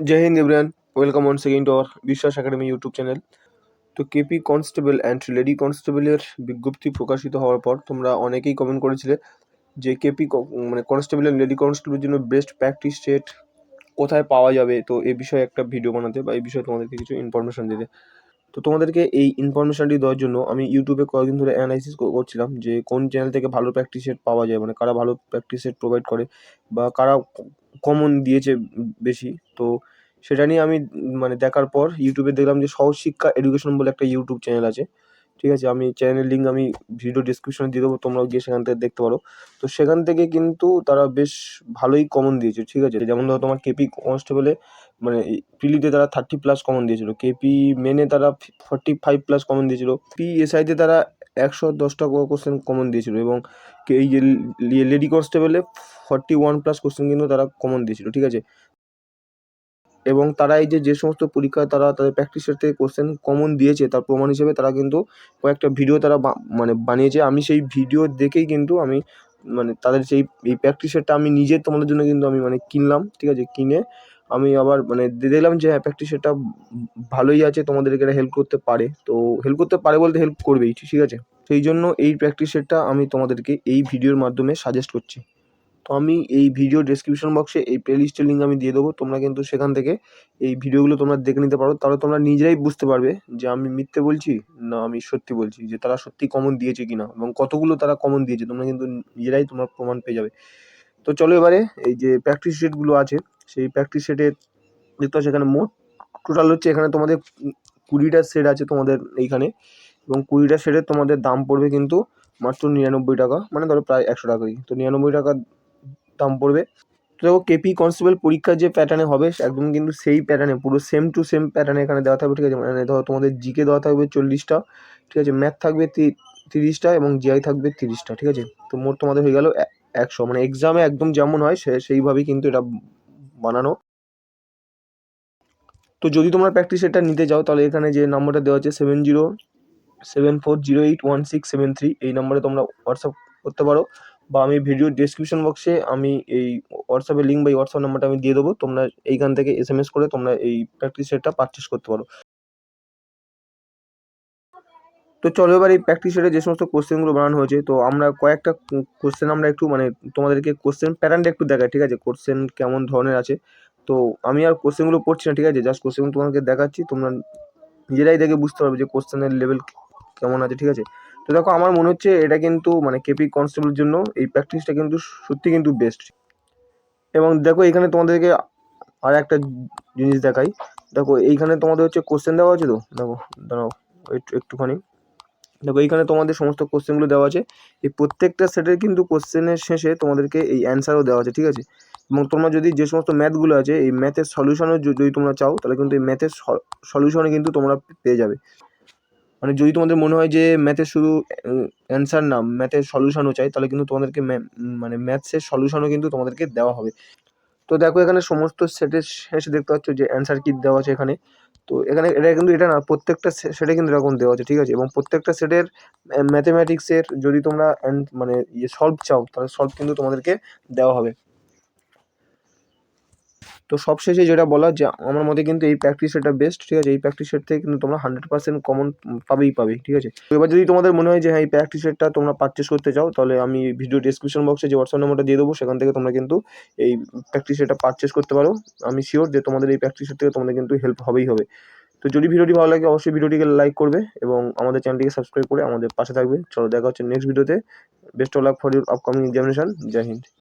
Joy Hind everyone, welcome on second to our Biswas academy YouTube channel. তো KP constable and lady কনস্টেবলের বিজ্ঞপ্তি প্রকাশিত হওয়ার পর তোমরা অনেকেই কমেন্ট করেছিলে যে কেপি মানে কনস্টেবল অ্যান্ড লেডি কনস্টেবলের জন্য বেস্ট প্র্যাকটিস সেট কোথায় পাওয়া যাবে, তো এই বিষয়ে একটা ভিডিও বানাতে বা এই বিষয়ে তোমাদেরকে কিছু ইনফরমেশন দিতে। তো তোমাদেরকে এই ইনফরমেশনটি দেওয়ার জন্য আমি ইউটিউবে কয়েকদিন ধরে অ্যানালাইসিস করছিলাম যে কোন চ্যানেল থেকে ভালো প্র্যাকটিস সেট পাওয়া যায়, মানে কারা ভালো প্র্যাকটিস সেট প্রোভাইড করে বা কারা কমন দিয়েছে বেশি। তো সেটা নিয়ে আমি মানে দেখার পর ইউটিউবে দেখলাম যে সহজ শিক্ষা এডুকেশন বলে একটা ইউটিউব চ্যানেল আছে। ঠিক আছে, আমি চ্যানেলের লিঙ্ক আমি ভিডিও ডিসক্রিপশনে দিয়ে দেবো, তোমরাও গিয়ে সেখান থেকে দেখতে পারো। তো সেখান থেকে কিন্তু তারা বেশ ভালোই কমন দিয়েছে। ঠিক আছে, যেমন ধরো তোমার কেপি কনস্টেবলে মানে প্রিলিতে তারা 30+ কমন দিয়েছিল, কেপি মেনে তারা 45+ কমন দিয়েছিল, পিএসআইতে তারা 110টা কোশ্চেন কমন দিয়েছিল এবং এই যে লেডি কনস্টেবলে 41+ কোশ্চেন কিন্তু তারা কমন দিয়েছিল। ঠিক আছে, এবং তারা এই যে সমস্ত পরীক্ষায় তারা তাদের প্র্যাকটিস সেট থেকে কোশ্চেন কমন দিয়েছে তার প্রমাণ হিসেবে তারা কিন্তু কয়েকটা ভিডিও তারা মানে বানিয়েছে। আমি সেই ভিডিও দেখেই কিন্তু আমি মানে তাদের সেই এই প্র্যাকটিস সেটটা আমি নিজে তোমাদের জন্য কিন্তু আমি মানে কিনলাম। ঠিক আছে, কিনে আমি আবার মানে দেখলাম যে হ্যাঁ প্র্যাকটিস সেটটা ভালোই আছে, তোমাদেরকে এটা হেল্প করতে পারে। তো হেল্প করতে পারে বলতে হেল্প করবেই, ঠিক আছে। সেই জন্য এই প্র্যাকটিস সেটটা আমি তোমাদেরকে এই ভিডিওর মাধ্যমে সাজেস্ট করছি। তো আমি এই ভিডিও ডেসক্রিপশন বক্সে এই প্লেলিস্টের লিঙ্ক আমি দিয়ে দেবো, তোমরা কিন্তু সেখান থেকে এই ভিডিওগুলো তোমরা দেখে নিতে পারো। তাহলে তোমরা নিজেরাই বুঝতে পারবে যে আমি মিথ্যে বলছি না আমি সত্যি বলছি, যে তারা সত্যি কমন দিয়েছে কিনা এবং কতগুলো তারা কমন দিয়েছে তোমরা কিন্তু নিজেরাই তোমার প্রমাণ পেয়ে যাবে। তো চলো এবারে এই যে প্র্যাকটিস সেটগুলো আছে সেই প্র্যাকটিস সেটের দেখতে পাচ্ছ এখানে মোট টোটাল হচ্ছে এখানে তোমাদের 20টা সেট আছে তোমাদের এইখানে, এবং 20টা সেটের তোমাদের দাম পড়বে কিন্তু মাত্র 99 টাকা, মানে ধরো প্রায় 100 টাকাই। তো 99 টাকা দাম পড়বে। তো দেখো কেপি কনস্টেবল পরীক্ষার যে প্যাটার্নে হবে একদম কিন্তু সেই প্যাটার্নে পুরো সেম টু সেম প্যাটার্নে এখানে দেওয়া থাকবে। ঠিক আছে, মানে ধরো তোমাদের জিকে দেওয়া থাকবে 40টা, ঠিক আছে, ম্যাথ থাকবে 30টা এবং জিআই থাকবে 30টা। ঠিক আছে, তো মোট তোমাদের হয়ে গেল 100, মানে এক্সামে একদম যেমন হয় সেইভাবেই কিন্তু এটা বানানো। তো যদি তোমরা প্র্যাকটিস এটা নিতে চাও তাহলে এখানে যে নাম্বারটা দেওয়া আছে 7074081673 এই নম্বরে তোমরা হোয়াটসঅ্যাপ করতে পারো, বা আমি ভিডিও ডেসক্রিপশন বক্সে আমি এই হোয়াটসঅ্যাপের লিঙ্ক বা এই হোয়াটসঅ্যাপ নাম্বারটা আমি দিয়ে দেবো, তোমরা এইখান থেকে SMS করে তোমরা এই প্র্যাকটিস সেটটা পারচেস করতে পারো। তো চলো এবার এই প্র্যাকটিস সেটে যে সমস্ত কোশ্চেনগুলো বানানো হয়েছে, তো আমরা কয়েকটা কোশ্চেন আমরা একটু মানে তোমাদেরকে কোশ্চেন প্যাটার্নটা একটু দেখাই। ঠিক আছে, কোশ্চেন কেমন ধরনের আছে। তো আমি আর কোশ্চেনগুলো পড়ছি না, ঠিক আছে, জাস্ট কোশ্চেনগুলো তোমাদেরকে দেখাচ্ছি, তোমরা নিজেরাই দেখে বুঝতে পারবে যে কোশ্চেনের লেভেল কেমন আছে। ঠিক আছে, তো দেখো আমার মনে হচ্ছে এটা কিন্তু মানে কেপি কনস্টেবলের জন্য এই প্র্যাকটিসটা কিন্তু সত্যি কিন্তু বেস্ট। এবং দেখো এখানে তোমাদেরকে আর একটা জিনিস দেখাই। দেখো এইখানে তোমাদের হচ্ছে কোশ্চেন দেওয়া আছে, তো দেখো দাঁড়াও একটুখানি। দেখো এইখানে তোমাদের সমস্ত কোশ্চেনগুলো দেওয়া আছে, এই প্রত্যেকটা সেটের কিন্তু কোশ্চেনের শেষে তোমাদেরকে এই অ্যান্সারও দেওয়া আছে। ঠিক আছে, এবং তোমরা যদি যে সমস্ত ম্যাথগুলো আছে এই ম্যাথের সলিউশনও যদি তোমরা চাও তাহলে কিন্তু এই ম্যাথের সলিউশনে কিন্তু তোমরা পেয়ে যাবে। মানে যদি তোমাদের মনে হয় যে ম্যাথের শুধু অ্যান্সার না, ম্যাথের সলিউশনও চাই, তাহলে কিন্তু তোমাদেরকে মানে ম্যাথসের সলিউশনও কিন্তু তোমাদেরকে দেওয়া হবে। তো দেখো এখানে সমস্ত সেটের শেষে দেখতে পাচ্ছ যে অ্যান্সার কি দেওয়া আছে এখানে। তো এখানে এটা কিন্তু এটা না, প্রত্যেকটা সেটে কিন্তু এরকম দেওয়া আছে। ঠিক আছে, এবং প্রত্যেকটা সেটের ম্যাথমেটিক্সের যদি তোমরা মানে সলভ চাও তাহলে সলভ কিন্তু তোমাদেরকে দেওয়া হবে। তো সবশেষে যেটা বলা যে আমার মতে কিন্তু এই প্র্যাকটিস সেটটা বেস্ট। ঠিক আছে, এই প্র্যাকটিস সেট থেকে কিন্তু তোমরা 100% কমন পাবেই। ঠিক আছে, তো এবার যদি তোমাদের মনে হয় যে হ্যাঁ এই প্র্যাকটিস সেটটা তোমরা পারচেস করতে চাও তাহলে আমি ভিডিও ডেসক্রিপশন বক্সে যে হোয়াটসঅ্যাপ নাম্বারটা দিয়ে দেবো সেখান থেকে তোমরা কিন্তু এই প্র্যাকটিস সেটটা পারচেস করতে পারো। আমি শিওর যে তোমাদের এই প্র্যাকটিস সেট থেকে তোমাদের কিন্তু হেল্প হবে। তো যদি ভিডিওটি ভালো লাগে অবশ্যই ভিডিওটিকে লাইক করবে এবং আমাদের চ্যানেলটিকে সাবস্ক্রাইব করে আমাদের পাশে থাকবে। চলো দেখা হচ্ছে নেক্সট ভিডিওতে। Best of luck for your upcoming examination. Jai Hind.